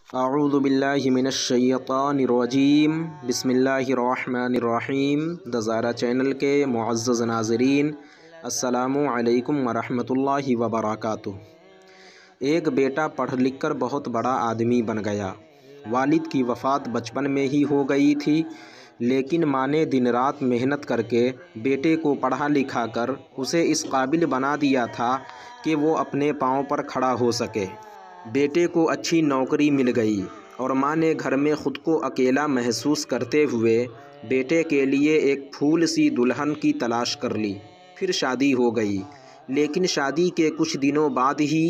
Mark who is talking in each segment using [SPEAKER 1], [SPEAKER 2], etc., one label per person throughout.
[SPEAKER 1] اعوذ باللہ من الشیطان الرجیم بسم اللہ الرحمن الرحیم دزارہ چینل کے معزز ناظرین، السلام علیکم ورحمۃ اللہ وبرکاتہ۔ ایک بیٹا پڑھ لکھ کر بہت بڑا آدمی بن گیا۔ والد کی وفات بچپن میں ہی ہو گئی تھی، لیکن ماں نے دن رات محنت کر کے بیٹے کو پڑھا لکھا کر اسے اس قابل بنا دیا تھا کہ وہ اپنے پاؤں پر کھڑا ہو سکے۔ بیٹے کو اچھی نوکری مل گئی اور ماں نے گھر میں خود کو اکیلا محسوس کرتے ہوئے بیٹے کے لیے ایک پھول سی دلہن کی تلاش کر لی۔ پھر شادی ہو گئی، لیکن شادی کے کچھ دنوں بعد ہی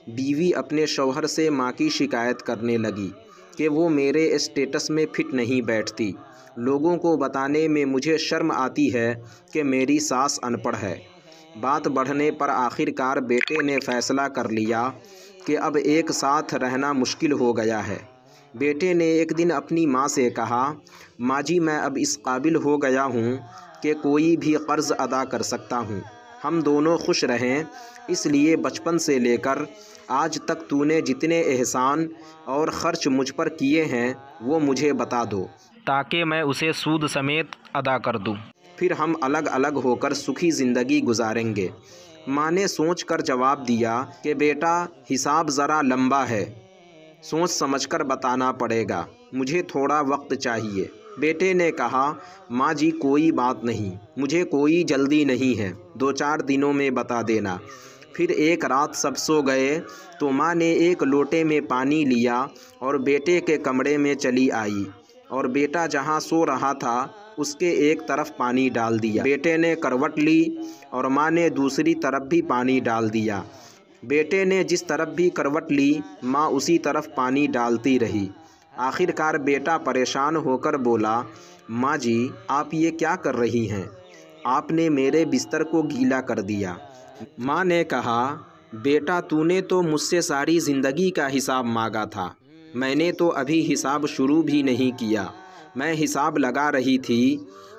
[SPEAKER 1] بیوی اپنے شوہر سے ماں کی شکایت کرنے لگی کہ وہ میرے اسٹیٹس میں فٹ نہیں بیٹھتی۔ لوگوں کو بتانے میں مجھے شرم آتی ہے کہ میری ساس ان پڑھ ہے۔ بات بڑھنے پر آخر کار بیٹے نے فیصلہ کر لیا کہ اب ایک ساتھ رہنا مشکل ہو گیا ہے۔ بیٹے نے ایک دن اپنی ماں سے کہا، ماں جی میں اب اس قابل ہو گیا ہوں کہ کوئی بھی قرض ادا کر سکتا ہوں۔ ہم دونوں خوش رہیں، اس لیے بچپن سے لے کر آج تک تو نے جتنے احسان اور خرچ مجھ پر کیے ہیں وہ مجھے بتا دو تاکہ میں اسے سود سمیت ادا کر دوں۔ پھر ہم الگ الگ ہو کر سکھی زندگی گزاریں گے۔ ماں نے سوچ کر جواب دیا کہ بیٹا حساب ذرا لمبا ہے، سوچ سمجھ کر بتانا پڑے گا، مجھے تھوڑا وقت چاہیے۔ بیٹے نے کہا، ماں جی کوئی بات نہیں، مجھے کوئی جلدی نہیں ہے، 2-4 دنوں میں بتا دینا۔ پھر ایک رات سب سو گئے تو ماں نے ایک لوٹے میں پانی لیا اور بیٹے کے کمرے میں چلی آئی اور بیٹا جہاں سو رہا تھا اس کے ایک طرف پانی ڈال دیا۔ بیٹے نے کروٹ لی اور ماں نے دوسری طرف بھی پانی ڈال دیا۔ بیٹے نے جس طرف بھی کروٹ لی ماں اسی طرف پانی ڈالتی رہی۔ آخر کار بیٹا پریشان ہو کر بولا، ماں جی آپ یہ کیا کر رہی ہیں؟ آپ نے میرے بستر کو گیلا کر دیا۔ ماں نے کہا، بیٹا تو نے تو مجھ سے ساری زندگی کا حساب مانگا تھا، میں نے تو ابھی حساب شروع بھی نہیں کیا۔ میں حساب لگا رہی تھی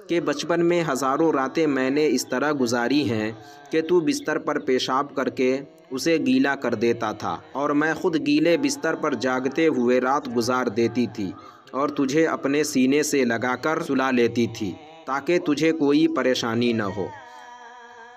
[SPEAKER 1] کہ بچپن میں ہزاروں راتیں میں نے اس طرح گزاری ہیں کہ تو بستر پر پیشاب کر کے اسے گیلا کر دیتا تھا اور میں خود گیلے بستر پر جاگتے ہوئے رات گزار دیتی تھی اور تجھے اپنے سینے سے لگا کر سلا لیتی تھی تاکہ تجھے کوئی پریشانی نہ ہو۔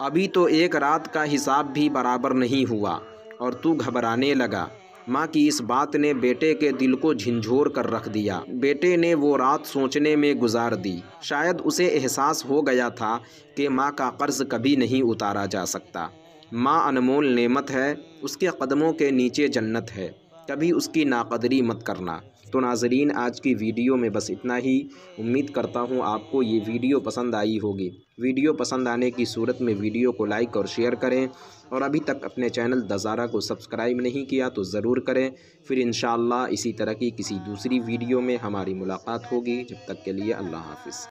[SPEAKER 1] ابھی تو ایک رات کا حساب بھی برابر نہیں ہوا اور تو گھبرانے لگا۔ ماں کی اس بات نے بیٹے کے دل کو جھنجھور کر رکھ دیا۔ بیٹے نے وہ رات سوچنے میں گزار دی۔ شاید اسے احساس ہو گیا تھا کہ ماں کا قرض کبھی نہیں اتارا جا سکتا۔ ماں انمول نعمت ہے، اس کے قدموں کے نیچے جنت ہے، کبھی اس کی ناقدری مت کرنا۔ تو ناظرین آج کی ویڈیو میں بس اتنا ہی۔ امید کرتا ہوں آپ کو یہ ویڈیو پسند آئی ہوگی۔ ویڈیو پسند آنے کی صورت میں ویڈیو کو لائک اور شیئر کریں، اور ابھی تک اپنے چینل دزارہ کو سبسکرائب نہیں کیا تو ضرور کریں۔ پھر انشاءاللہ اسی طرح کی کسی دوسری ویڈیو میں ہماری ملاقات ہوگی۔ جب تک کے لیے اللہ حافظ۔